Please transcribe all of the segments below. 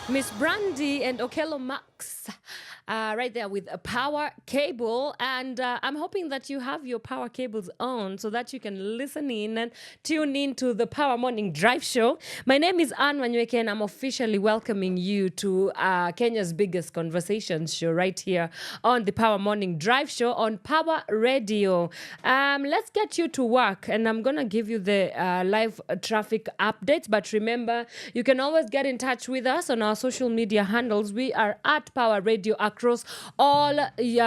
Miss Brandy and Okello Max, right there with a power cable. And I'm hoping that you have your power cables on so that you can listen in and tune in to the Power Morning Drive Show. My name is Wanyoike, and I'm officially welcoming you to Kenya's biggest conversation show right here on the Power Morning Drive Show on Power Radio. Let's get you to work, and I'm going to give you the live traffic updates. But remember, you can always get in touch with us on our social media handles. We are at Power Radio across all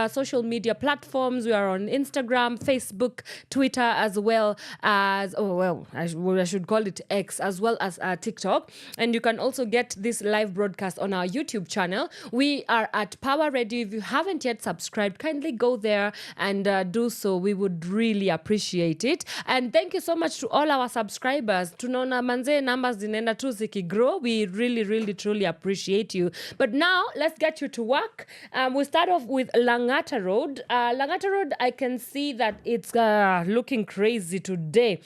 social media platforms. We are on Instagram, Facebook, Twitter, as well as, I should call it X, as well as TikTok. And you can also get this live broadcast on our YouTube channel. We are at Power Radio. If you haven't yet subscribed, kindly go there and do so. We would really appreciate it. And thank you so much to all our subscribers. Tunaona manze numbers zinaenda tu zikigrow. We really, really, truly appreciate you. But now let's get you to work. We start off with Langata Road. Langata Road, I can see that it's looking crazy today.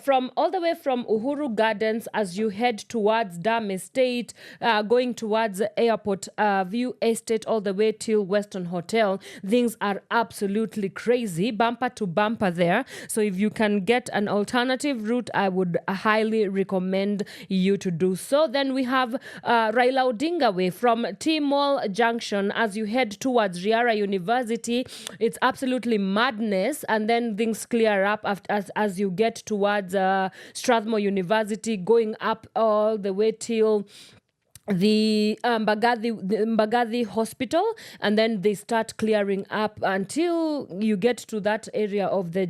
From all the way from Uhuru Gardens as you head towards Dam Estate, going towards Airport View Estate, all the way till Western Hotel. Things are absolutely crazy, bumper to bumper there. So if you can get an alternative route, I would highly recommend you to do so. Then we have Raila Odinga Way from T-Mall Junction as you head towards Riara University. It's absolutely madness, and then things clear up as you get towards Strathmore University, going up all the way till the Mbagathi Hospital, and then they start clearing up until you get to that area of the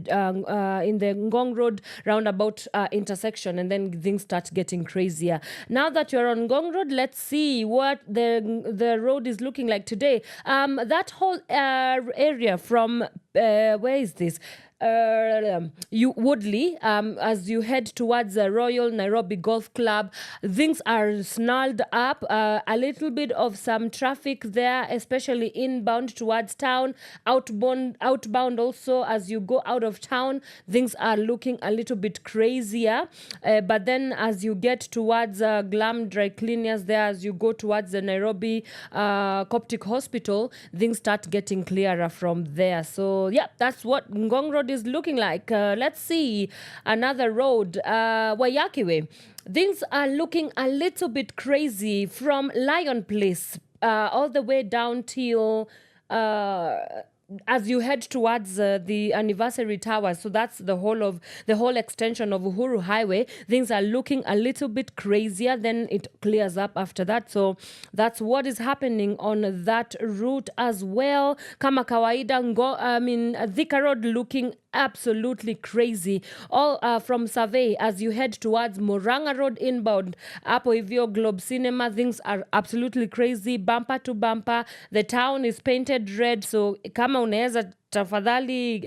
in the Ngong Road roundabout intersection, and then things start getting crazier. Now that you're on Ngong Road, let's see what the road is looking like today. That whole area from where is this? You Woodley, as you head towards the Royal Nairobi Golf Club, things are snarled up. A little bit of some traffic there, especially inbound towards town. Outbound also, as you go out of town, things are looking a little bit crazier. But then as you get towards Glam Dry Cleaners there, as you go towards the Nairobi Coptic Hospital, things start getting clearer from there. So yeah, that's what Ngong Road is looking like. Let's see another road, Wanyoike Way. Things are looking a little bit crazy from Lion Place all the way down till as you head towards the anniversary tower. So that's the whole extension of Uhuru Highway. Things are looking a little bit crazier, then it clears up after that. So that's what is happening on that route as well. Kama kawaida, Thika Road looking absolutely crazy. All from Survey as you head towards Moranga Road inbound. Hapo hivyo Globe Cinema, things are absolutely crazy, bumper to bumper. The town is painted red, so kama unaweza tafadhali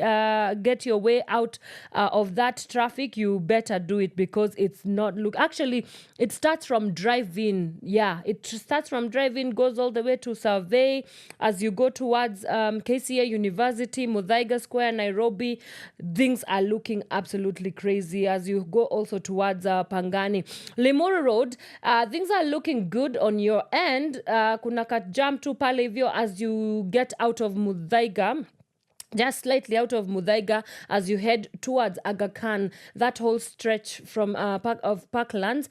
get your way out of that traffic, you better do it, because it's not actually it starts from drive-in. It starts from drive-in, goes all the way to Survey as you go towards KCA University, Muthaiga Square, Nairobi. Things are looking absolutely crazy as you go also towards Pangani. Limuru Road, things are looking good on your end. Kuna ka jam tu pale hivyo as you get out of Muthaiga, just slightly out of Muthaiga as you head towards Aga Khan. That whole stretch from Parklands,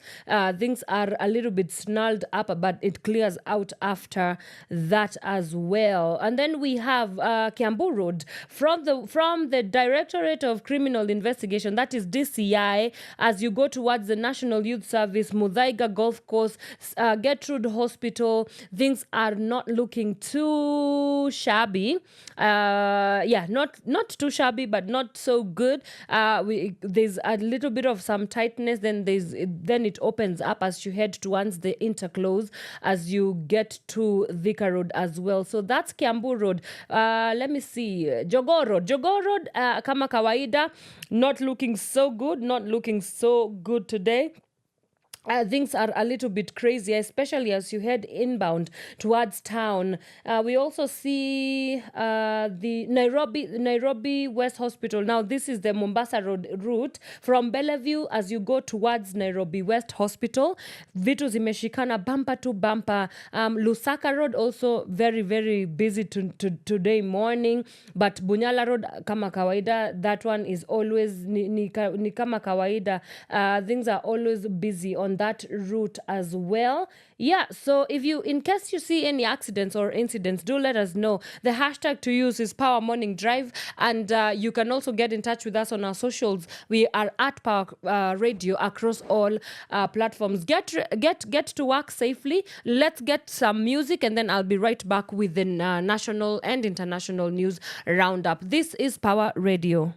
things are a little bit snarled up, but it clears out after that as well. And then we have Kiambu Road from the Directorate of Criminal Investigation, that is DCI, as you go towards the National Youth Service, Muthaiga Golf Course, Gertrude Hospital. Things are not looking too shabby. Not too shabby, but not so good. There's a little bit of some tightness. Then it opens up as you head towards the interclose as you get to Thika Road as well. So that's Kiambu Road. Let me see. Jogoo Road, kama kawaida, not looking so good today. things are a little bit crazy, especially as you head inbound towards town. We also see the Nairobi West Hospital. Now, this is the Mombasa Road route from Bellevue as you go towards Nairobi West Hospital. Vitu zimeshikana bumper to bumper. Lusaka Road also very, very busy today morning. But Bunyala Road, kama kawaida, that one is always ni kama kawaida. Things are always busy on that route as well. Yeah, so in case you see any accidents or incidents, do let us know. The hashtag to use is Power Morning Drive, and you can also get in touch with us on our socials. We are at Power Radio across all platforms. Get to work safely. Let's get some music, and then I'll be right back with the national and international news roundup. This is Power Radio.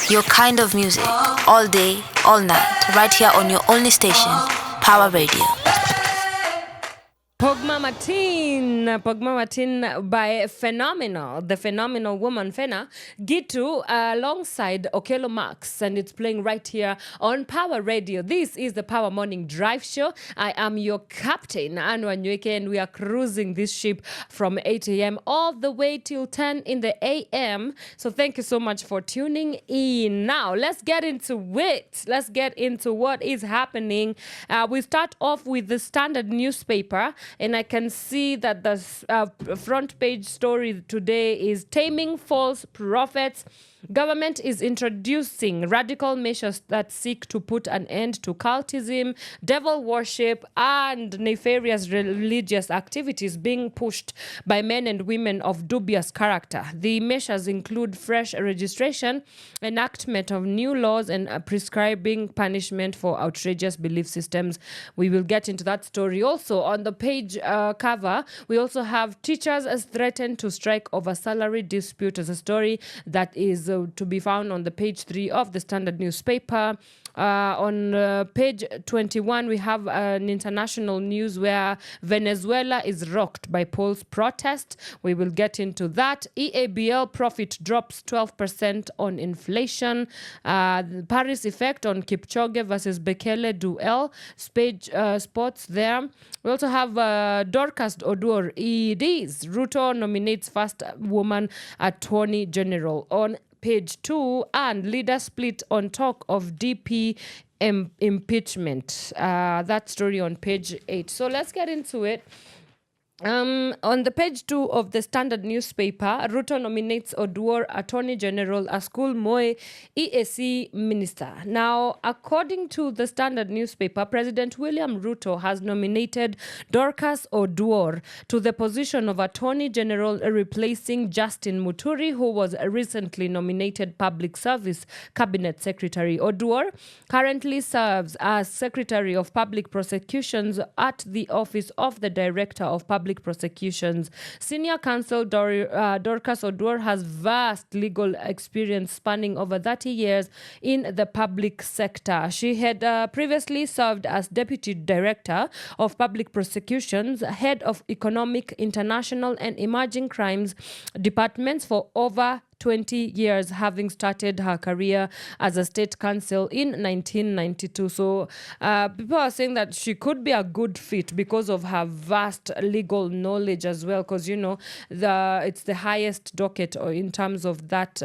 Your kind of music, all day, all night, right here on your only station, Power Radio. Pogma Martin by the phenomenal woman Fena Gitu alongside Okello Max, and it's playing right here on Power Radio. This is the Power Morning Drive Show. I am your captain, Wanyoike, and we are cruising this ship from 8 a.m. all the way till 10 in the a.m. So thank you so much for tuning in. Now, let's get into it. Let's get into what is happening. We start off with the Standard newspaper. And I can see that the front page story today is Taming False Prophets. Government is introducing radical measures that seek to put an end to cultism, devil worship, and nefarious religious activities being pushed by men and women of dubious character. The measures include fresh registration, enactment of new laws, and prescribing punishment for outrageous belief systems. We will get into that story. Also, on the page cover, we also have teachers as threatened to strike over salary dispute as a story that is to be found on the page 3 of the Standard newspaper. On page 21, we have an international news where Venezuela is rocked by polls protest. We will get into that. EABL profit drops 12% on inflation. The Paris effect on Kipchoge versus Bekele duel. Sports there. We also have Dorcas Oduor. EDs. Ruto nominates first woman attorney general on page 2, and leader split on talk of DP impeachment. That story on page 8. So let's get into it. On the page 2 of the Standard newspaper, Ruto nominates Oduor Attorney General Askul Moe EAC Minister. Now, according to the Standard newspaper, President William Ruto has nominated Dorcas Oduor to the position of Attorney General, replacing Justin Muturi, who was recently nominated Public Service Cabinet Secretary. Oduor currently serves as Secretary of Public Prosecutions at the Office of the Director of Public Prosecutions. Senior counsel Dorcas Oduor has vast legal experience spanning over 30 years in the public sector. She had previously served as Deputy Director of Public Prosecutions, Head of Economic, International and Emerging Crimes Departments for over 20 years, having started her career as a state counsel in 1992. So people are saying that she could be a good fit because of her vast legal knowledge as well, because, you know, it's the highest docket in terms of that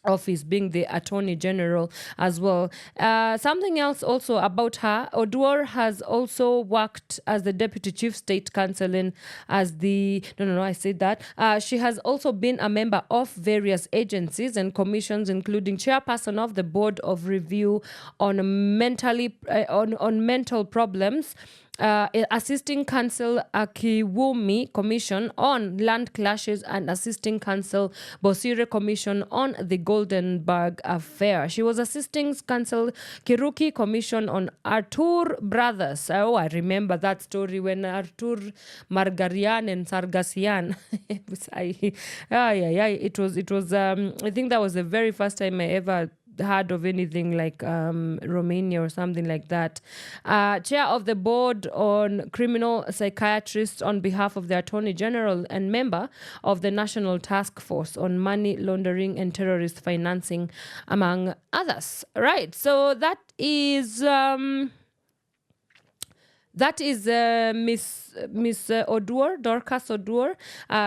office, being the Attorney General as well. Something else also about her, Oduor has also worked as the Deputy Chief State Counsel and as the, I said that. She has also been a member of various agencies and commissions, including chairperson of the Board of Review on mental problems, assisting counsel Akiwumi Commission on land clashes, and assisting counsel Bosire Commission on the Goldenberg affair. She was assisting counsel Kiruki Commission on Artur brothers. Oh, I remember that story when Artur Margarian and Sargassian. It was I think that was the very first time I ever heard of anything like Romania or something like that. Chair of the board on criminal psychiatrists on behalf of the Attorney General and member of the National Task Force on Money Laundering and Terrorist Financing, among others. Right, so that is That is Miss Odur, Dorcas Odur.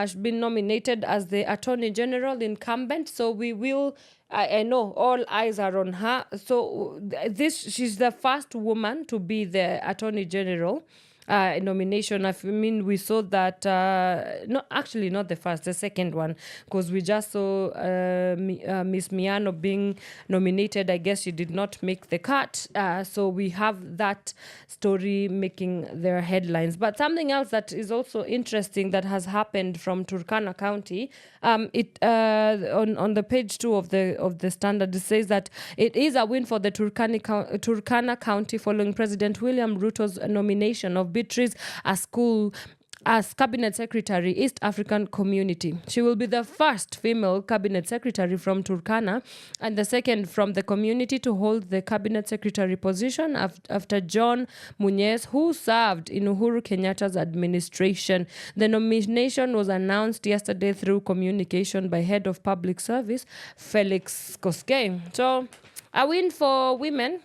She's been nominated as the Attorney General incumbent. So we will. I know all eyes are on her. So she's the first woman to be the Attorney General nomination. I mean, we saw that, no, actually not the first, the second one, because we just saw Miss Miano being nominated. I guess she did not make the cut. So we have that story making their headlines. But something else that is also interesting that has happened from Turkana County, it on the page 2 of the Standard, it says that it is a win for the Turkana County following President William Ruto's nomination of Beatrice Askul as Cabinet Secretary, East African Community. She will be the first female Cabinet Secretary from Turkana and the second from the community to hold the Cabinet Secretary position after John Munez, who served in Uhuru Kenyatta's administration. The nomination was announced yesterday through communication by Head of Public Service, Felix Koskei. So, a win for women.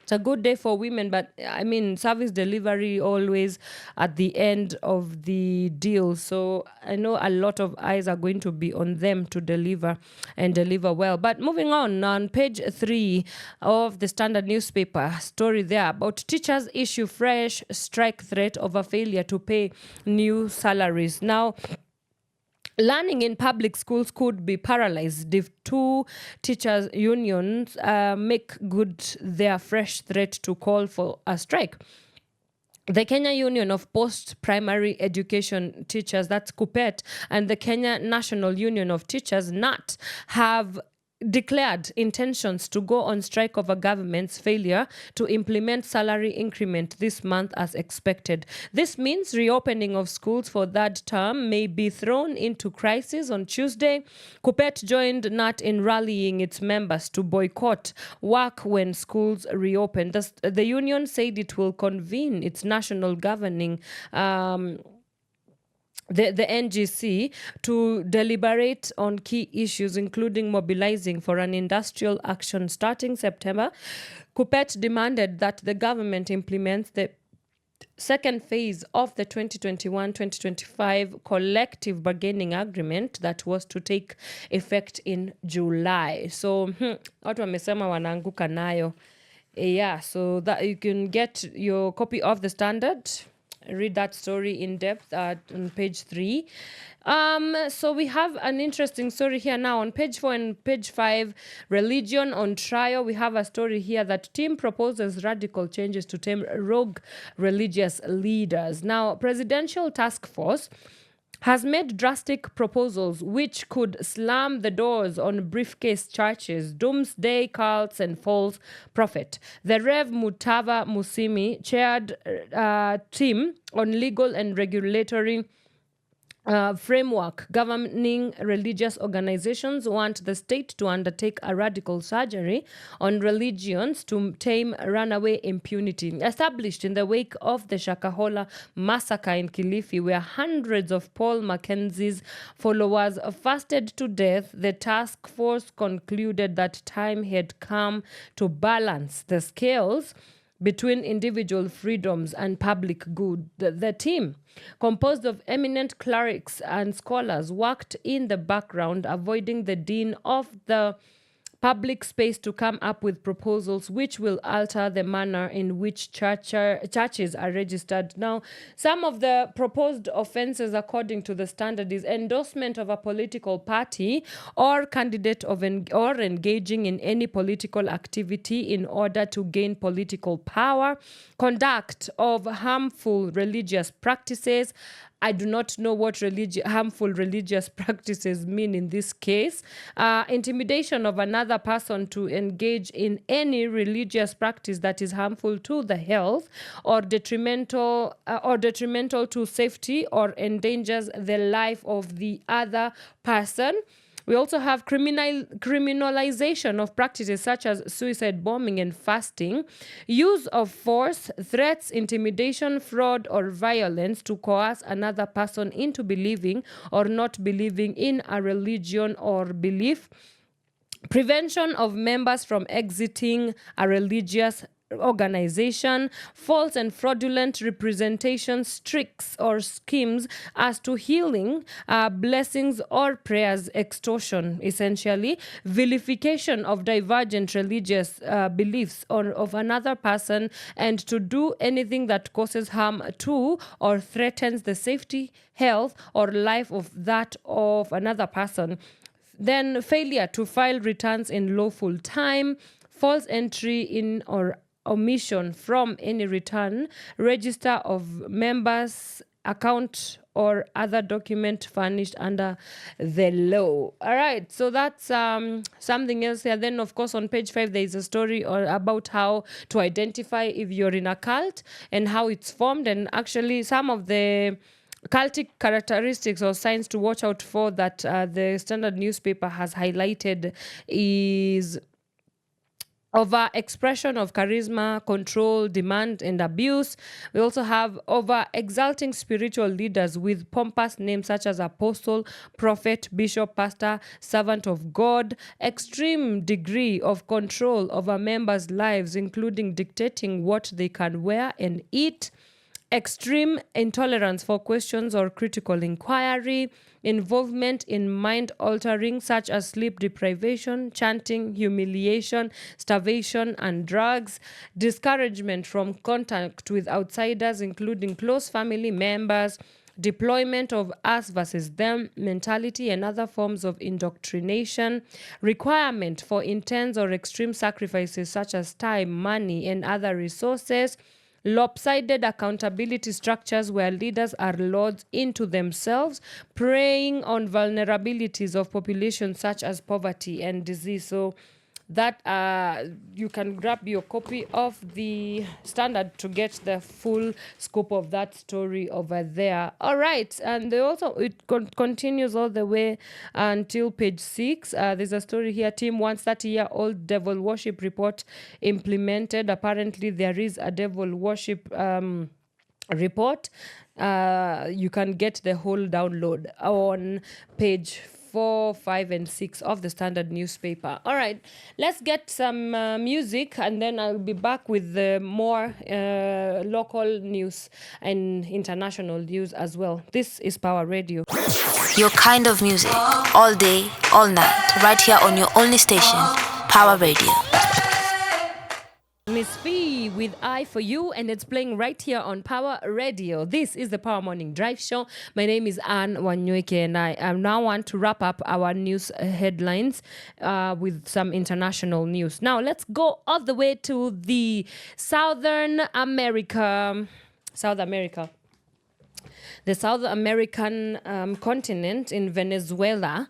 It's a good day for women, but I mean, service delivery always at the end of the deal. So I know a lot of eyes are going to be on them to deliver and deliver well. But moving on page 3 of the Standard newspaper, story there about teachers issue fresh strike threat over failure to pay new salaries. Now, learning in public schools could be paralyzed if 2 teachers' unions make good their fresh threat to call for a strike. The Kenya Union of Post-Primary Education Teachers, that's KUPPET, and the Kenya National Union of Teachers, NAT, have declared intentions to go on strike over government's failure to implement salary increment this month as expected. This means reopening of schools for that term may be thrown into crisis on Tuesday. KUPPET joined NAT in rallying its members to boycott work when schools reopen. The union said it will convene its national governing the NGC to deliberate on key issues, including mobilizing for an industrial action starting September. KUPPET demanded that the government implements the second phase of the 2021-2025 collective bargaining agreement that was to take effect in July. So, watu wamesema wanaanguka nayo. Yeah, so that you can get your copy of the Standard. Read that story in depth on page 3. So we have an interesting story here now on page 4 and page 5. Religion on trial. We have a story here that team proposes radical changes to tame rogue religious leaders. Now, Presidential Task Force has made drastic proposals which could slam the doors on briefcase churches, doomsday cults, and false prophet. The Rev. Mutava Musimi chaired a team on legal and regulatory framework governing religious organizations want the state to undertake a radical surgery on religions to tame runaway impunity. Established in the wake of the Shakahola massacre in Kilifi, where hundreds of Paul Mackenzie's followers fasted to death, the task force concluded that time had come to balance the scales between individual freedoms and public good. The team, composed of eminent clerics and scholars, worked in the background, avoiding the dean of the public space to come up with proposals which will alter the manner in which churches are registered. Now, some of the proposed offenses, according to the Standard, is endorsement of a political party or candidate or engaging in any political activity in order to gain political power, conduct of harmful religious practices. I do not know what harmful religious practices mean in this case. Intimidation of another person to engage in any religious practice that is harmful to the health or detrimental to safety or endangers the life of the other person. We also have criminalization of practices such as suicide bombing and fasting, use of force, threats, intimidation, fraud, or violence to coerce another person into believing or not believing in a religion or belief. Prevention of members from exiting a religious organization, false and fraudulent representations, tricks, or schemes as to healing, blessings, or prayers, extortion, essentially, vilification of divergent religious beliefs of another person, and to do anything that causes harm to or threatens the safety, health, or life of that of another person. Then failure to file returns in lawful time, false entry in or omission from any return, register of members, account, or other document furnished under the law. All right, so that's something else here. Then, of course, on page 5, there is a story about how to identify if you're in a cult and how it's formed, and actually some of the cultic characteristics or signs to watch out for that the Standard newspaper has highlighted is over expression of charisma, control, demand, and abuse. We also have over exalting spiritual leaders with pompous names such as apostle, prophet, bishop, pastor, servant of God, extreme degree of control over members' lives, including dictating what they can wear and eat, extreme intolerance for questions or critical inquiry, involvement in mind altering such as sleep deprivation, chanting, humiliation, starvation, and drugs, discouragement from contact with outsiders, including close family members, deployment of us versus them mentality and other forms of indoctrination, requirement for intense or extreme sacrifices such as time, money, and other resources, lopsided accountability structures where leaders are lords into themselves, preying on vulnerabilities of populations such as poverty and disease. So that you can grab your copy of the Standard to get the full scope of that story over there. All right, and they also it continues all the way until page 6. There's a story here. Team wants 30-year-old devil worship report implemented. Apparently, there is a devil worship report. You can get the whole download on page 4, 5, and 6 of the Standard newspaper. All right, let's get some music, and then I'll be back with more local news and international news as well. This is Power Radio. Your kind of music, all day, all night, right here on your only station, Power Radio. Miss Fee with I For You, and it's playing right here on Power Radio. This is the Power Morning Drive Show. My name is Wanyoike, and I now want to wrap up our news headlines with some international news. Now, let's go all the way to the South America. The South American continent in Venezuela.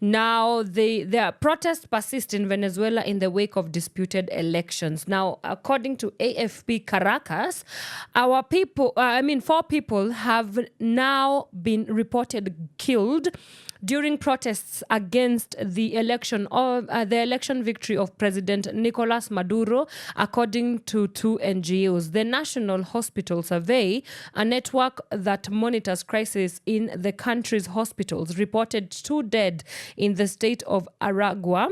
Now, the protests persist in Venezuela in the wake of disputed elections. Now, according to AFP Caracas, 4 people have now been reported killed during protests against the election victory of President Nicolas Maduro, according to 2 NGOs. The National Hospital Survey, a network that monitors crisis in the country's hospitals, reported 2 dead in the state of Aragua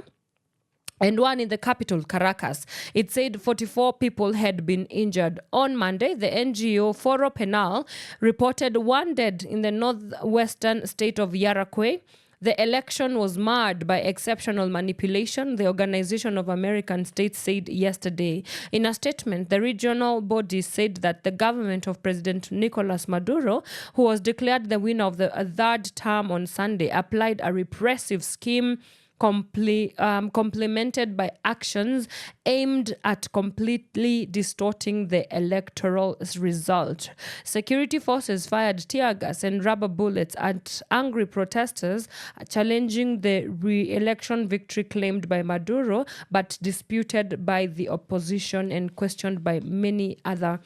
and 1 in the capital, Caracas. It said 44 people had been injured. On Monday, the NGO Foro Penal reported 1 dead in the northwestern state of Yaracuy. The election was marred by exceptional manipulation, the Organization of American States said yesterday. In a statement, the regional body said that the government of President Nicolas Maduro, who was declared the winner of the 3rd term on Sunday, applied a repressive scheme complemented by actions aimed at completely distorting the electoral result. Security forces fired tear gas and rubber bullets at angry protesters challenging the re-election victory claimed by Maduro, but disputed by the opposition and questioned by many other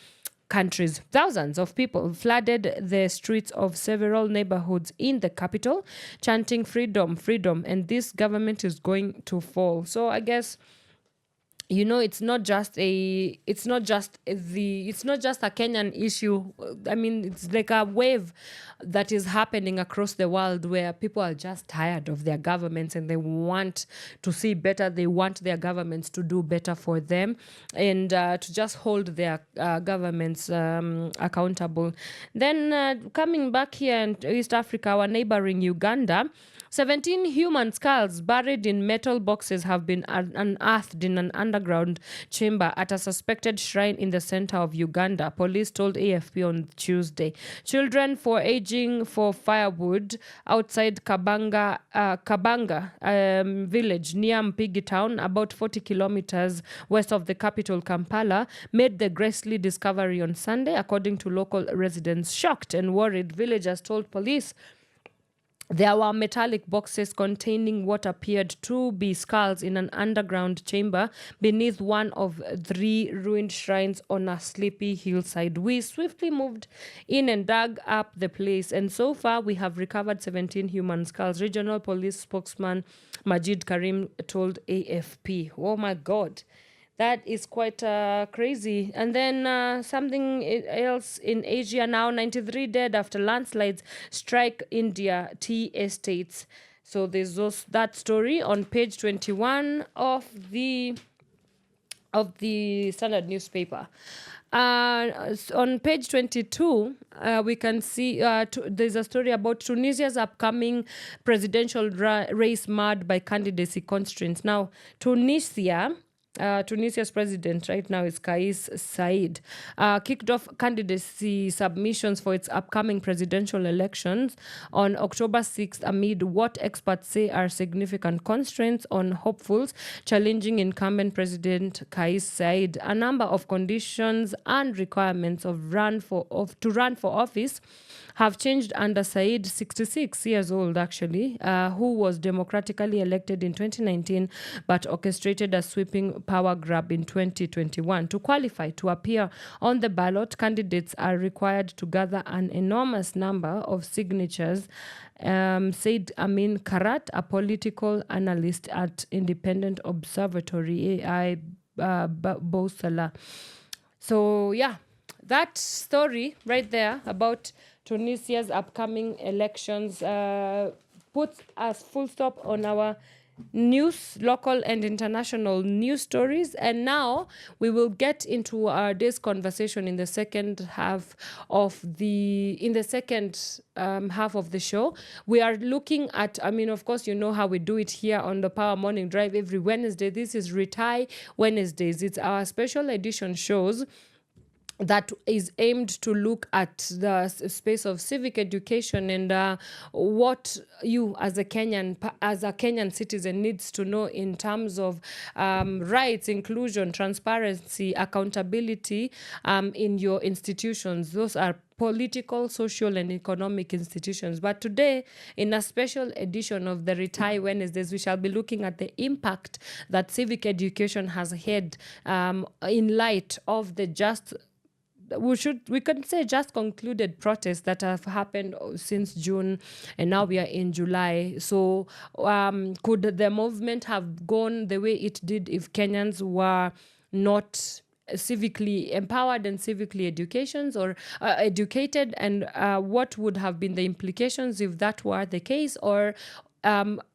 countries. Thousands of people flooded the streets of several neighborhoods in the capital, chanting freedom, freedom, and this government is going to fall. So I guess it's not just a Kenyan issue. I mean, it's like a wave that is happening across the world where people are just tired of their governments and they want to see better. They want their governments to do better for them, and to just hold their governments accountable. Then coming back here in East Africa, our neighboring Uganda, 17 human skulls buried in metal boxes have been unearthed in an underground chamber at a suspected shrine in the center of Uganda, police told AFP on Tuesday. Children foraging for firewood outside Kabanga village near Mpigi town, about 40 kilometers west of the capital Kampala, made the grisly discovery on Sunday, according to local residents. Shocked and worried, villagers told police there were metallic boxes containing what appeared to be skulls in an underground chamber beneath one of 3 ruined shrines on a sleepy hillside. We swiftly moved in and dug up the place, and so far we have recovered 17 human skulls, regional police spokesman Majid Karim told AFP. Oh my God. That is quite crazy. And then something else in Asia now, 93 dead after landslides strike India tea estates. So there's that story on page 21 of the Standard newspaper. On page 22, we can see there's a story about Tunisia's upcoming presidential race marred by candidacy constraints. Now, Tunisia's president right now is Kais Saied, kicked off candidacy submissions for its upcoming presidential elections on October 6th amid what experts say are significant constraints on hopefuls challenging incumbent President Kais Saied. A number of conditions and requirements to run for office have changed under Said, 66 years old actually, who was democratically elected in 2019 but orchestrated a sweeping power grab in 2021. To qualify to appear on the ballot, candidates are required to gather an enormous number of signatures, said Amin Karat, a political analyst at Independent Observatory AI Bosala. So yeah, that story right there about Tunisia's upcoming elections puts us full stop on our news, local and international news stories. And now we will get into our day's conversation in the second half of the show. We are looking at, of course, you know how we do it here on the Power Morning Drive every Wednesday. This is Retire Wednesdays. It's our special edition shows that is aimed to look at the space of civic education and what you as a Kenyan citizen needs to know in terms of rights, inclusion, transparency, accountability in your institutions. Those are political, social, and economic institutions. But today, in a special edition of the Retire Wednesdays, we shall be looking at the impact that civic education has had in light of the we can say just concluded protests that have happened since June, and now we are in July. So could the movement have gone the way it did if Kenyans were not civically empowered and civically educated, and what would have been the implications if that were the case? Or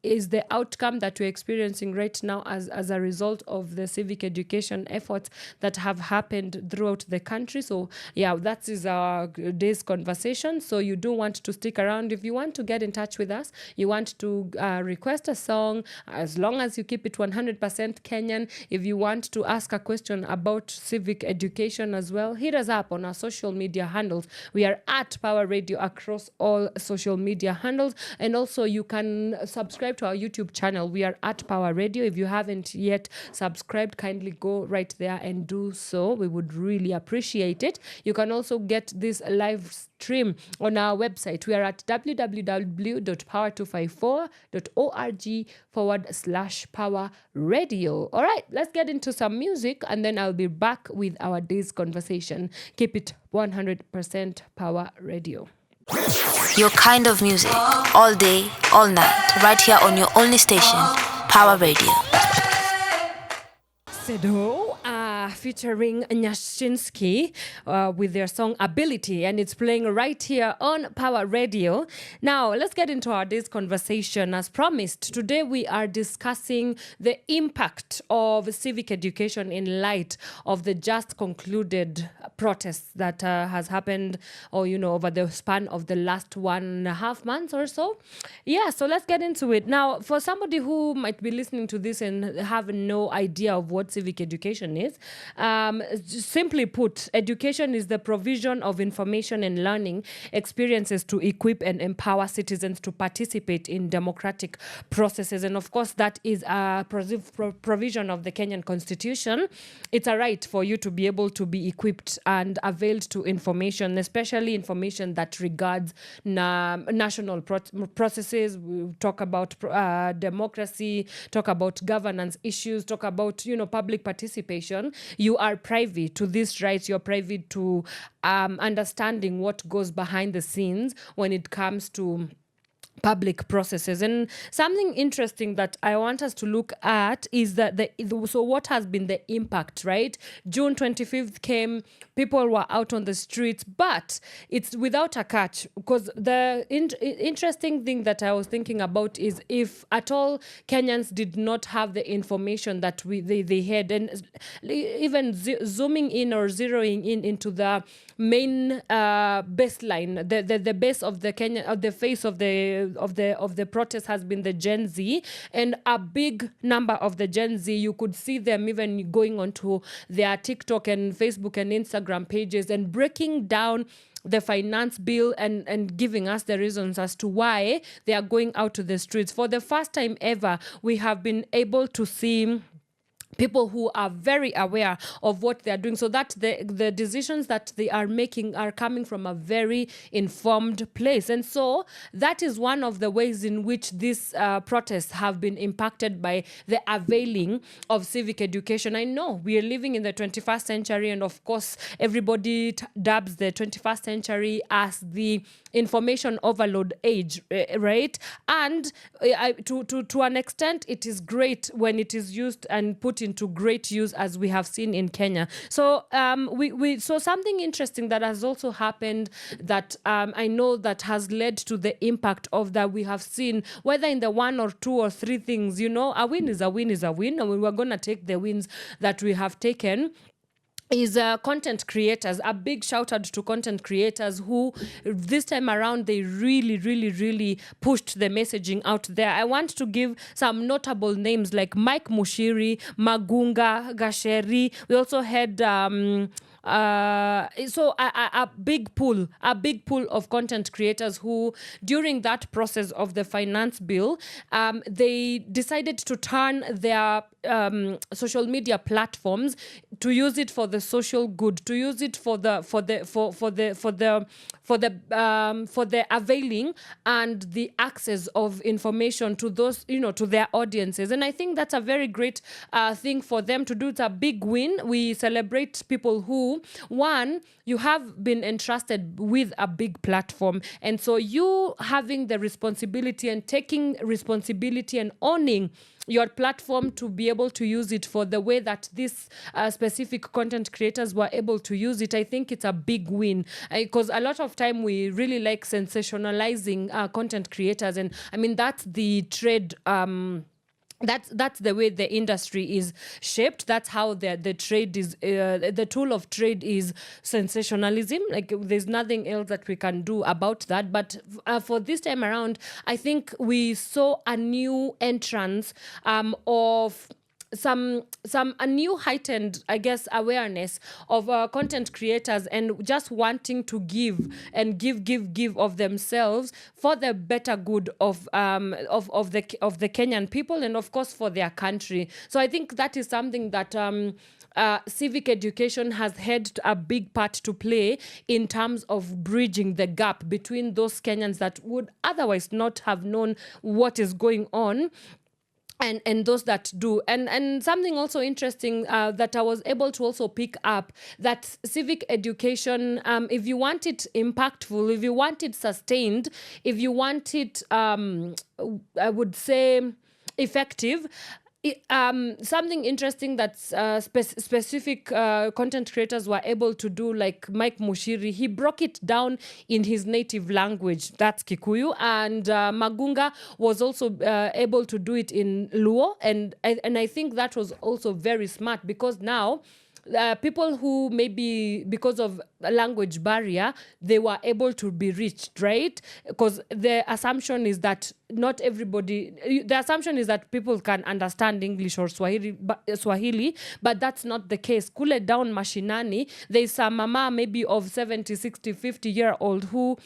is the outcome that we're experiencing right now as a result of the civic education efforts that have happened throughout the country? So yeah, that is our day's conversation. So you do want to stick around. If you want to get in touch with us, you want to request a song, as long as you keep it 100% Kenyan. If you want to ask a question about civic education as well, hit us up on our social media handles. We are at Power Radio across all social media handles, and also you can subscribe to our YouTube channel. We are at Power Radio. If you haven't yet subscribed, kindly go right there and do so. We would really appreciate it. You can also get this live stream on our website. We are at www.power254.org/Power Radio. All right, let's get into some music and then I'll be back with our day's conversation. Keep it 100% Power Radio. Your kind of music, all day, all night, right here on your only station, Power Radio. Tuxedo featuring Nyashinsky with their song Ability, and it's playing right here on Power Radio. Now, let's get into our day's conversation. As promised, today we are discussing the impact of civic education in light of the just concluded protests that has happened, or over the span of the last 1.5 months or so. Yeah, so let's get into it. Now, for somebody who might be listening to this and have no idea of what civic education is, simply put, education is the provision of information and learning experiences to equip and empower citizens to participate in democratic processes. And of course, that is a provision of the Kenyan Constitution. It's a right for you to be able to be equipped and availed to information, especially information that regards national processes. We talk about democracy, talk about governance issues, talk about public participation. You are privy to these rights. You're privy to understanding what goes behind the scenes when it comes to public processes. And something interesting that I want us to look at is that so what has been the impact, right? June 25th came, people were out on the streets, but it's without a catch, because the interesting thing that I was thinking about is if at all Kenyans did not have the information that they had, and even zooming in or zeroing in into the main baseline, the base of the Kenya, of the face of the protest has been the Gen Z, and a big number of the Gen Z, you could see them even going onto their TikTok and Facebook and Instagram pages and breaking down the finance bill and giving us the reasons as to why they are going out to the streets. For the first time ever, we have been able to see people who are very aware of what they are doing, so that the decisions that they are making are coming from a very informed place. And so that is one of the ways in which these protests have been impacted by the availing of civic education. I know we are living in the 21st century, and of course everybody dubs the 21st century as the information overload age, right? And to an extent, it is great when it is used and put into great use, as we have seen in Kenya. So we saw something interesting that has also happened that I know that has led to the impact of that we have seen, whether in the one or two or three things. A win is a win is a win, and we're going to take the wins that we have taken. Is content creators. A big shout out to content creators who this time around they really pushed the messaging out there. I want to give some notable names like Mike Mushiri, Magunga, Gasheri. We also had a big pool of content creators who, during that process of the finance bill, they decided to turn their social media platforms to use it for the social good, to use it for the availing and the access of information to those, to their audiences. And I think that's a very great thing for them to do. It's a big win. We celebrate people who, one, you have been entrusted with a big platform, and so you having the responsibility and taking responsibility and owning your platform to be able to use it for the way that these specific content creators were able to use it. I think it's a big win, because a lot of time we really like sensationalizing content creators, and I mean that's the trade. That's the way the industry is shaped. That's how the trade is. The tool of trade is sensationalism. Like there's nothing else that we can do about that. But for this time around, I think we saw a new entrance of a new heightened, I guess, awareness of content creators and just wanting to give of themselves for the better good of the Kenyan people, and of course for their country. So I think that is something that civic education has had a big part to play in terms of bridging the gap between those Kenyans that would otherwise not have known what is going on and those that do. And something also interesting that I was able to also pick up, that civic education, if you want it impactful, if you want it sustained, if you want it, I would say, effective, something interesting that specific content creators were able to do, like Mike Mushiri, he broke it down in his native language, that's Kikuyu, and Magunga was also able to do it in Luo, and I think that was also very smart, because now people who maybe because of a language barrier, they were able to be reached, right? Because the assumption is that not everybody, the assumption is that people can understand English or Swahili, but that's not the case. Kule down mashinani, there's a mama maybe of 70, 60, 50-year-old who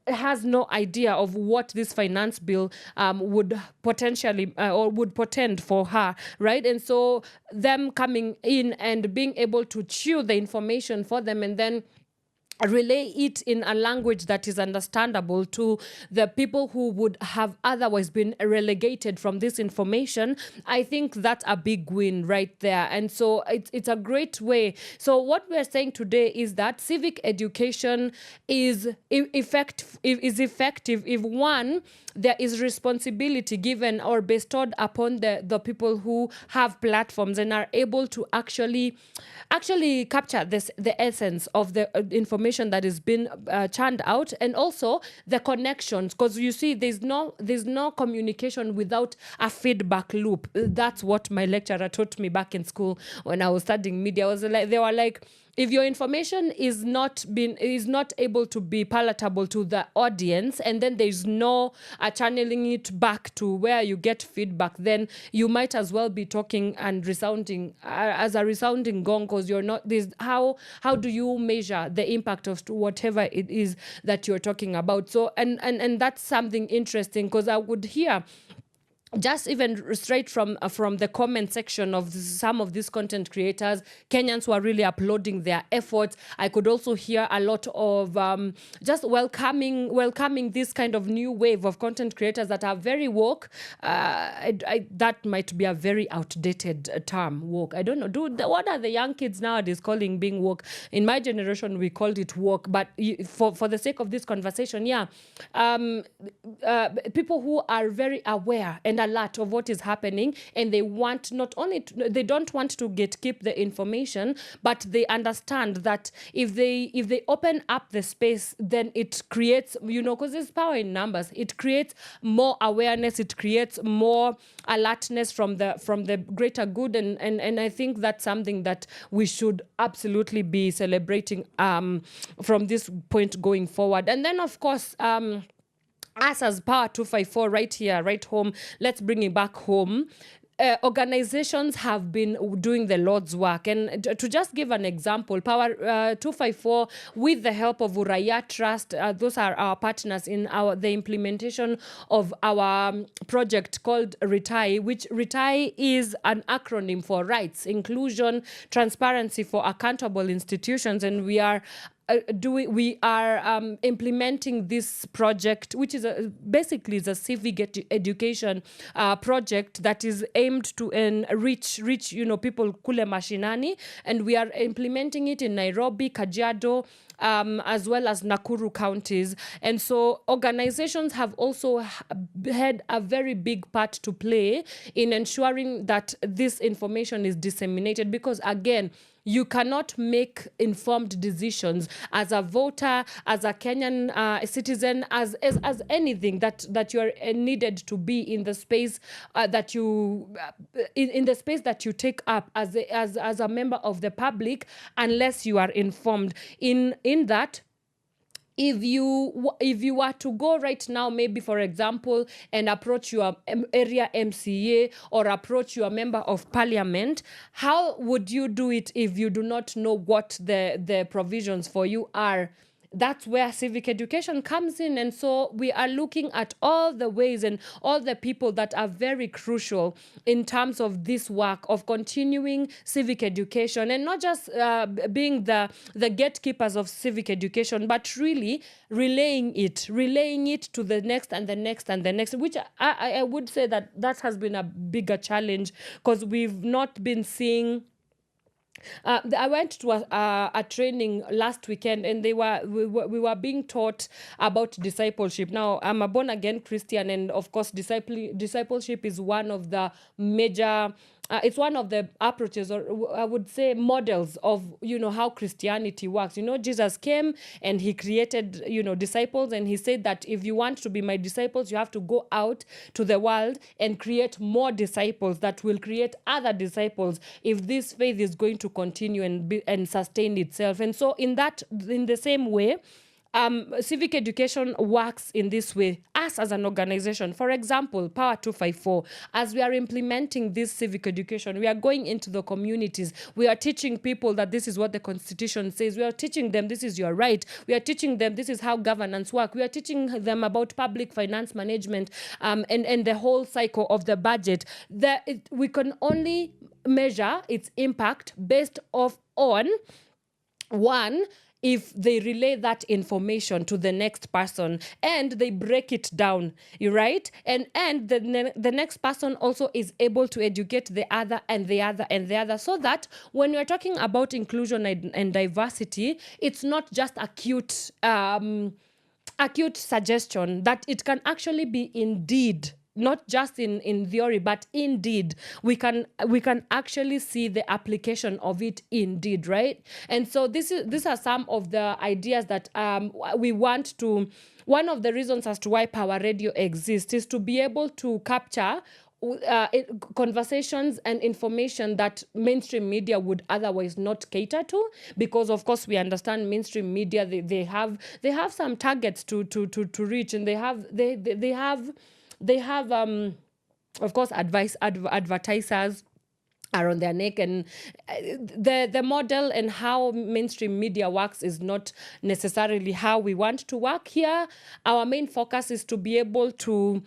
has no idea of what this finance bill would potentially or would portend for her, right? And so them coming in and being able to chew the information for them and then relay it in a language that is understandable to the people who would have otherwise been relegated from this information, I think that's a big win right there. And so it's a great way. So what we're saying today is that civic education is effective if, one, there is responsibility given or bestowed upon the people who have platforms and are able to actually capture the essence of the information that is being churned out, and also the connections, because you see there's no communication without a feedback loop. That's what my lecturer taught me back in school when I was studying media. They were like, if your information is not able to be palatable to the audience, and then there's no channeling it back to where you get feedback, then you might as well be talking and resounding as a resounding gong, because you're not this. How do you measure the impact of whatever it is that you're talking about? So and that's something interesting, because I would hear just even straight from the comment section of some of these content creators, Kenyans were really applauding their efforts. I could also hear a lot of just welcoming this kind of new wave of content creators that are very woke. That might be a very outdated term, woke. I don't know. What are the young kids nowadays calling being woke? In my generation, we called it woke. But for the sake of this conversation, yeah, people who are very aware and alert of what is happening, and they want they don't want to keep the information, but they understand that if they open up the space, then it creates, because there's power in numbers, it creates more awareness, it creates more alertness from the greater good, and I think that's something that we should absolutely be celebrating from this point going forward. And then of course us as Power 254 right here, right home, let's bring it back home. Organizations have been doing the Lord's work. And to just give an example, Power 254, with the help of Uraya Trust, those are our partners in the implementation of our project called RETAI, which RETAI is an acronym for rights, inclusion, transparency for accountable institutions. And we are implementing this project, which is basically is a civic education project that is aimed to reach people kule mashinani, and we are implementing it in Nairobi, Kajiado, as well as Nakuru counties. And so organizations have also had a very big part to play in ensuring that this information is disseminated, because again, you cannot make informed decisions as a voter, as a Kenyan citizen, as anything that you are needed to be in the space that you in the space that you take up as a member of the public, unless you are informed. In that, if you were to go right now, maybe for example, and approach your area MCA or approach your member of parliament, how would you do it if you do not know what the provisions for you are? That's where civic education comes in. And so we are looking at all the ways and all the people that are very crucial in terms of this work of continuing civic education, and not just being the gatekeepers of civic education, but really relaying it to the next and the next and the next, which I would say that has been a bigger challenge, because we've not been seeing I went to a training last weekend, and we were being taught about discipleship. Now, I'm a born again Christian, and of course, discipleship is one of the major. It's one of the approaches, or I would say models of how Christianity works. Jesus came and he created disciples, and he said that if you want to be my disciples, you have to go out to the world and create more disciples that will create other disciples if this faith is going to continue and sustain itself. And so in the same way, civic education works in this way. Us as an organization, for example, Power 254, as we are implementing this civic education, we are going into the communities. We are teaching people that this is what the Constitution says. We are teaching them this is your right. We are teaching them this is how governance work. We are teaching them about public finance management, and the whole cycle of the budget. We can only measure its impact based on one, if they relay that information to the next person and they break it down, right? And the next person also is able to educate the other and the other and the other, so that when we're talking about inclusion and diversity, it's not just acute suggestion, that it can actually be indeed, not just in theory, but indeed we can actually see the application of it indeed, right? And so these are some of the ideas that we want to. One of the reasons as to why Power Radio exists is to be able to capture conversations and information that mainstream media would otherwise not cater to, because of course we understand mainstream media, they have some targets to reach, and they have of course advertisers are on their neck, and the model and how mainstream media works is not necessarily how we want to work here. Our main focus is to be able to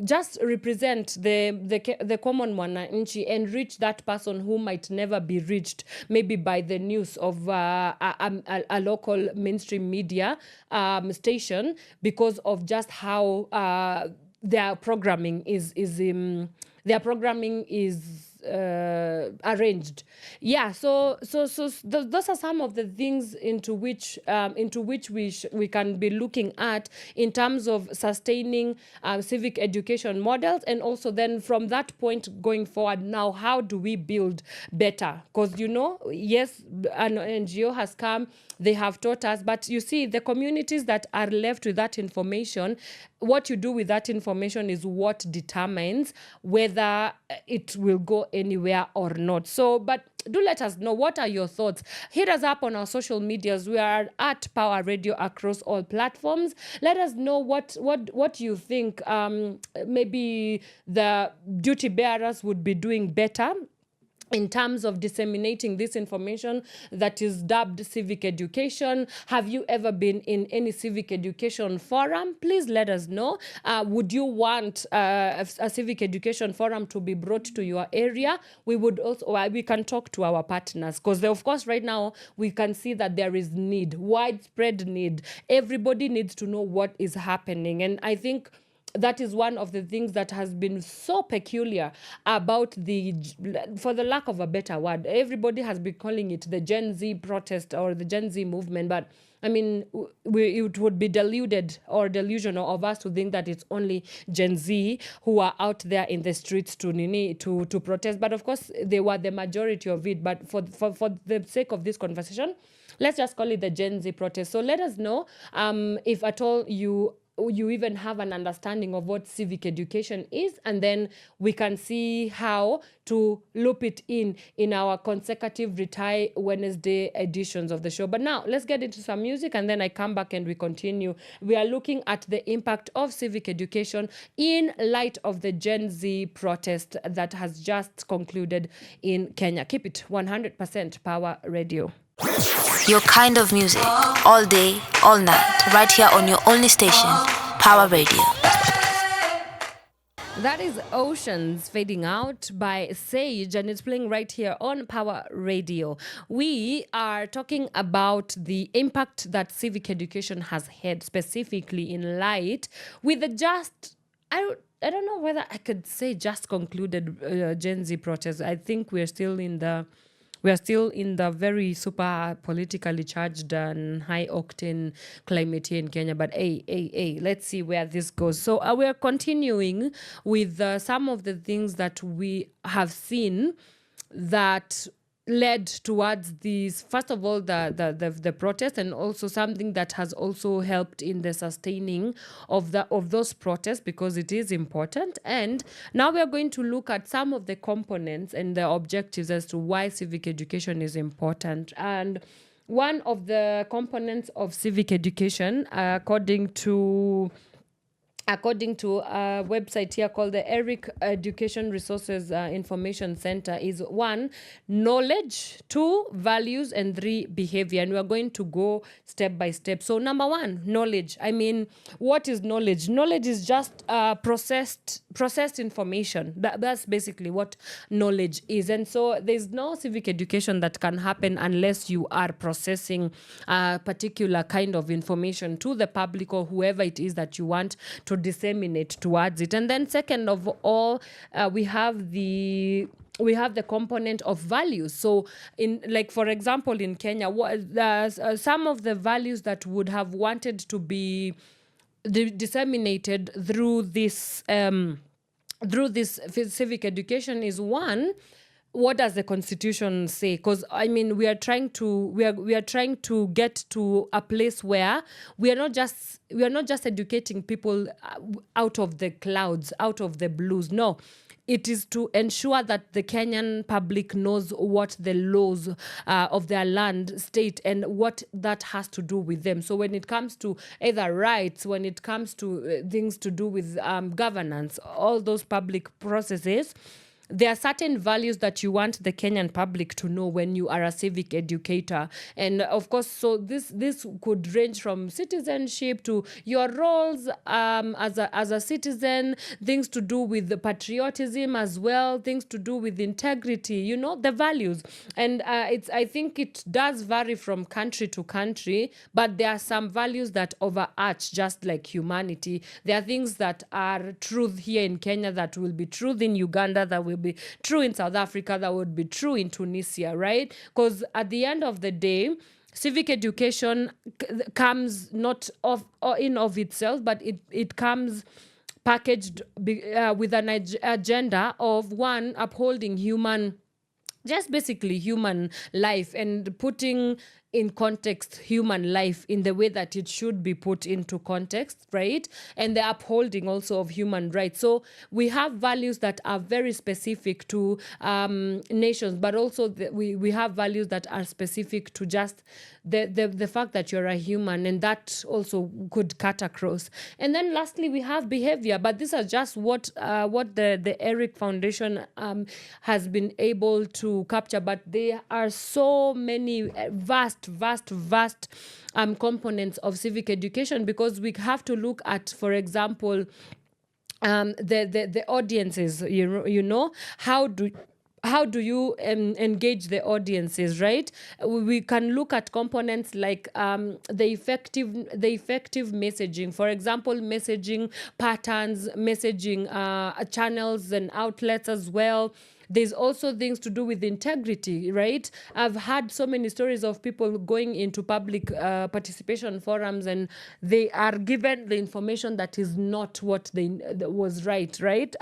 just represent the common mwananchi and reach that person who might never be reached, maybe by the news of a local mainstream media station, because of just how their programming is arranged. Yeah, so those are some of the things into which we can be looking at in terms of sustaining civic education models, and also then from that point going forward, now how do we build better? Because yes, an NGO has come, they have taught us, but you see, the communities that are left with that information, what you do with that information is what determines whether it will go anywhere or not. So, but do let us know, what are your thoughts? Hit us up on our social medias. We are at Power Radio across all platforms. Let us know what you think maybe the duty bearers would be doing better in terms of disseminating this information that is dubbed civic education. Have you ever been in any civic education forum? Please let us know. Would you want a civic education forum to be brought to your area? We would also, we can talk to our partners, because of course right now we can see that there is need, widespread need. Everybody needs to know what is happening. And I think that is one of the things that has been so peculiar about for the lack of a better word, everybody has been calling it the Gen Z protest or the Gen Z movement. But I mean, it would be deluded or delusional of us to think that it's only Gen Z who are out there in the streets to protest. But of course, they were the majority of it. But for the sake of this conversation, let's just call it the Gen Z protest. So let us know if at all you even have an understanding of what civic education is, and then we can see how to loop it in our consecutive Retire Wednesday editions of the show. But now let's get into some music, and then I come back and we continue. We are looking at the impact of civic education in light of the Gen Z protest that has just concluded in Kenya. Keep it 100% Power Radio. Your kind of music, all day, all night, right here on your only station, Power Radio. That is Oceans Fading Out by Sage, and it's playing right here on Power Radio. We are talking about the impact that civic education has had, specifically in light with the I don't know whether I could say just concluded Gen Z protest. I think we're still in the we are still in the very super politically charged and high octane climate here in Kenya. But hey, let's see where this goes. So we are continuing with some of the things that we have seen that led towards these, first of all, the protest, and also something that has also helped in the sustaining of those protests, because it is important. And now we are going to look at some of the components and the objectives as to why civic education is important. And one of the components of civic education, according to a website here called the Eric Education Resources Information Center, is 1, knowledge, 2, values, and 3, behavior. And we're going to go step by step. So number 1, knowledge. I mean, what is knowledge? Knowledge is just processed information. That's basically what knowledge is. And so there's no civic education that can happen unless you are processing a particular kind of information to the public or whoever it is that you want to disseminate towards it. And then second of all, we have the component of values. So in, like, for example, in Kenya, some of the values that would have wanted to be disseminated through this civic education is, 1, what does the constitution say? Because I mean, we are trying to get to a place where we are not just educating people out of the clouds, out of the blues. No, it is to ensure that the Kenyan public knows what the laws of their land state and what that has to do with them. So when it comes to either rights, when it comes to things to do with governance, all those public processes, there are certain values that you want the Kenyan public to know when you are a civic educator. And of course, so this could range from citizenship to your roles as a citizen, things to do with the patriotism as well, things to do with integrity, the values. And I think it does vary from country to country, but there are some values that overarch, just like humanity. There are things that are truth here in Kenya that will be truth in Uganda, that will be true in South Africa, that would be true in Tunisia, right? Because at the end of the day, civic education comes not in of itself, but it comes packaged with an agenda of, 1, upholding just basically human life, and putting in context human life in the way that it should be put into context, right? And the upholding also of human rights. So we have values that are very specific to nations, but also we have values that are specific to just the fact that you're a human, and that also could cut across. And then lastly, we have behavior, but these are just what the Eric Foundation has been able to capture. But there are so many vast components of civic education, because we have to look at, for example, the audiences. How do you engage the audiences, right? We can look at components like the effective messaging. For example, messaging patterns, messaging channels and outlets as well. There's also things to do with integrity, right? I've had so many stories of people going into public participation forums, and they are given the information that is not what was right?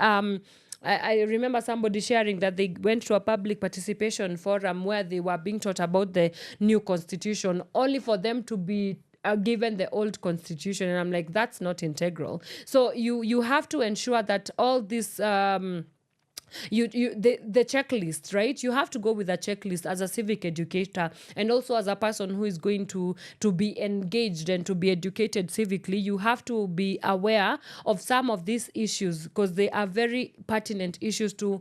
I remember somebody sharing that they went to a public participation forum where they were being taught about the new constitution, only for them to be given the old constitution. And I'm like, that's not integral. So you have to ensure that all this the checklist, right? You have to go with a checklist as a civic educator, and also as a person who is going to be engaged and to be educated civically. You have to be aware of some of these issues, because they are very pertinent issues to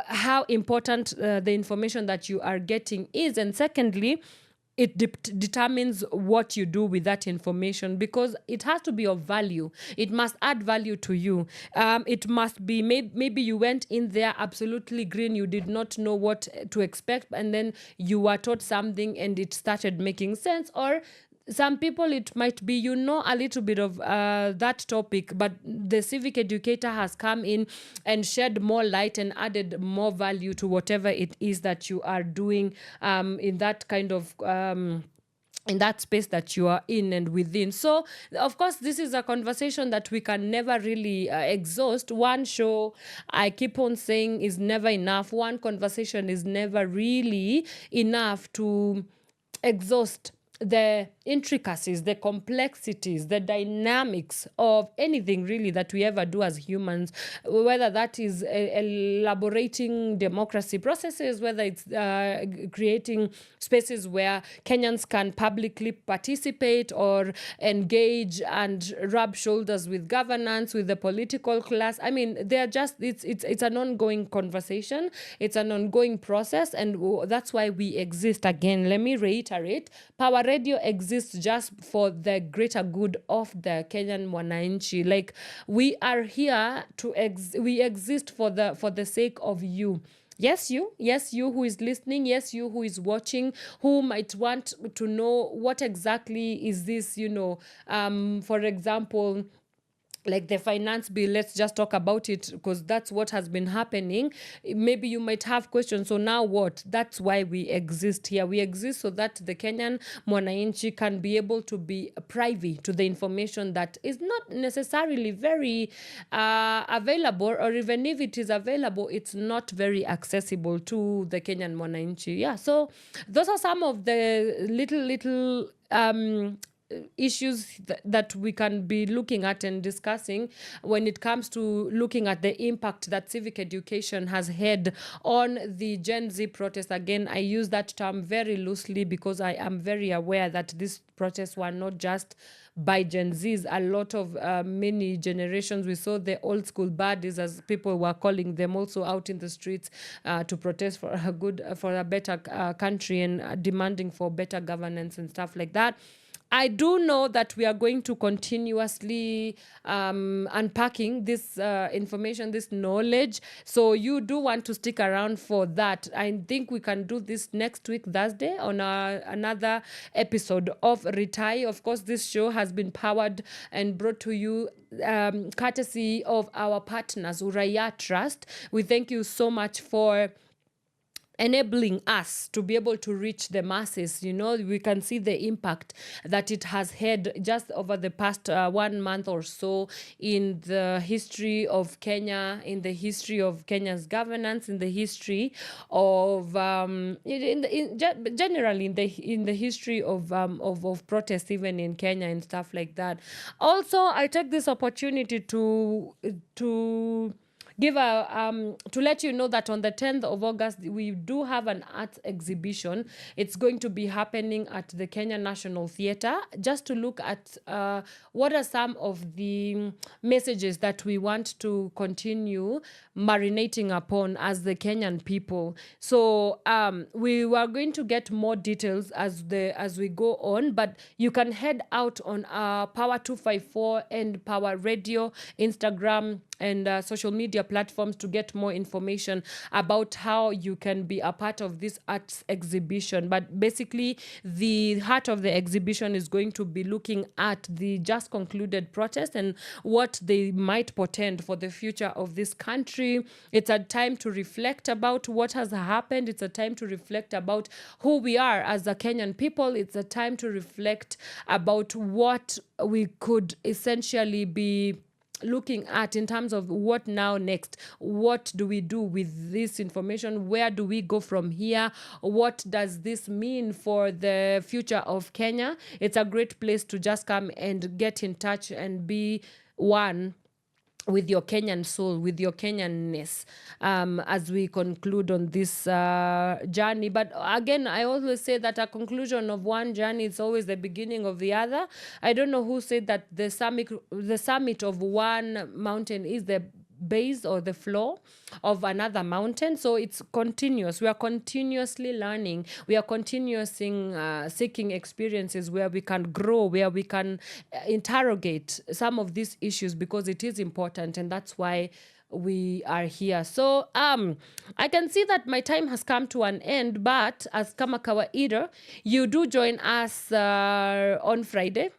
how important the information that you are getting is. And secondly, it determines what you do with that information, because it has to be of value. It must add value to you. It must be, maybe you went in there absolutely green, you did not know what to expect, and then you were taught something and it started making sense. Or some people it might be a little bit of that topic, but the civic educator has come in and shed more light and added more value to whatever it is that you are doing in that kind of in that space that you are in and within. So, of course, this is a conversation that we can never really exhaust. One show, I keep on saying, is never enough. One conversation is never really enough to exhaust the intricacies, the complexities, the dynamics of anything really that we ever do as humans, whether that is elaborating democracy processes, whether it's creating spaces where Kenyans can publicly participate or engage and rub shoulders with governance, with the political class. I mean, they're just, it's an ongoing conversation. It's an ongoing process. And that's why we exist. Again, let me reiterate, Power Radio exists just for the greater good of the Kenyan Mwananchi. Like, we are here to we exist for the sake of you. Yes, you who is listening. Yes, you who is watching, who might want to know what exactly is this, for example, like the finance bill. Let's just talk about it because that's what has been happening. Maybe you might have questions. So now what? That's why we exist here. We exist so that the Kenyan Mwananchi can be able to be privy to the information that is not necessarily very available, or even if it is available, it's not very accessible to the Kenyan Mwananchi. Yeah, so those are some of the little issues that we can be looking at and discussing when it comes to looking at the impact that civic education has had on the Gen Z protest. Again, I use that term very loosely because I am very aware that these protests were not just by Gen Zs. A lot of many generations, we saw the old school baddies, as people were calling them, also out in the streets to protest for a better country and demanding for better governance and stuff like that. I do know that we are going to continuously unpacking this information, this knowledge. So you do want to stick around for that. I think we can do this next week, Thursday, on another episode of Retire. Of course, this show has been powered and brought to you courtesy of our partners, Uraia Trust. We thank you so much for enabling us to be able to reach the masses. We can see the impact that it has had just over the past 1 month or so in the history of Kenya, in the history of Kenya's governance, in the history of generally in the history of protest, even in Kenya and stuff like that. Also, I take this opportunity to give to let you know that on the 10th of August, we do have an arts exhibition. It's going to be happening at the Kenya National Theatre, just to look at what are some of the messages that we want to continue marinating upon as the Kenyan people. So we are going to get more details as we go on, but you can head out on Power 254 and Power Radio, Instagram, and social media platforms to get more information about how you can be a part of this arts exhibition. But basically, the heart of the exhibition is going to be looking at the just concluded protest and what they might portend for the future of this country. It's a time to reflect about what has happened. It's a time to reflect about who we are as a Kenyan people. It's a time to reflect about what we could essentially be looking at in terms of what now next. What do we do with this information? Where do we go from here? What does this mean for the future of Kenya? It's a great place to just come and get in touch and be one with your Kenyan soul, with your Kenyanness, as we conclude on this journey. But again, I always say that a conclusion of one journey is always the beginning of the other. I don't know who said that the summit of one mountain is the base or the floor of another mountain. So it's continuous. We are continuously learning. We are continuously seeking experiences where we can grow, where we can interrogate some of these issues, because it is important. And that's why we are here. So I can see that my time has come to an end, but as kama kawaida, you do join us on Friday.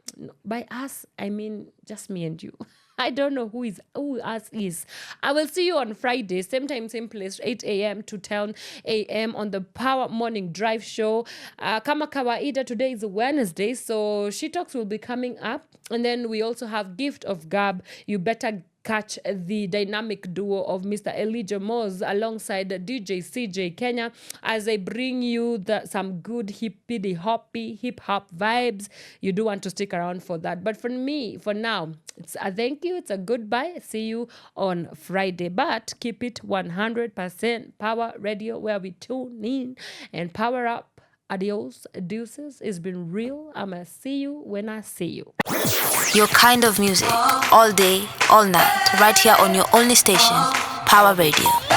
By us, I mean just me and you. I don't know who us is. I will see you on Friday, same time, same place, 8 a.m. to 10 a.m. on the Power Morning Drive Show. Kama kawaida, today is Wednesday, so She Talks will be coming up. And then we also have Gift of Gab. You better catch the dynamic duo of Mr. Elijah Moz alongside DJ CJ Kenya as they bring you some good hippity hoppy hip hop vibes. You do want to stick around for that. But for me, for now, it's a thank you. It's a goodbye. See you on Friday. But keep it 100% Power Radio, where we tune in and power up. Adios, deuces. It's been real. I'ma see you when I see you. Your kind of music, all day, all night, right here on your only station, Power Radio.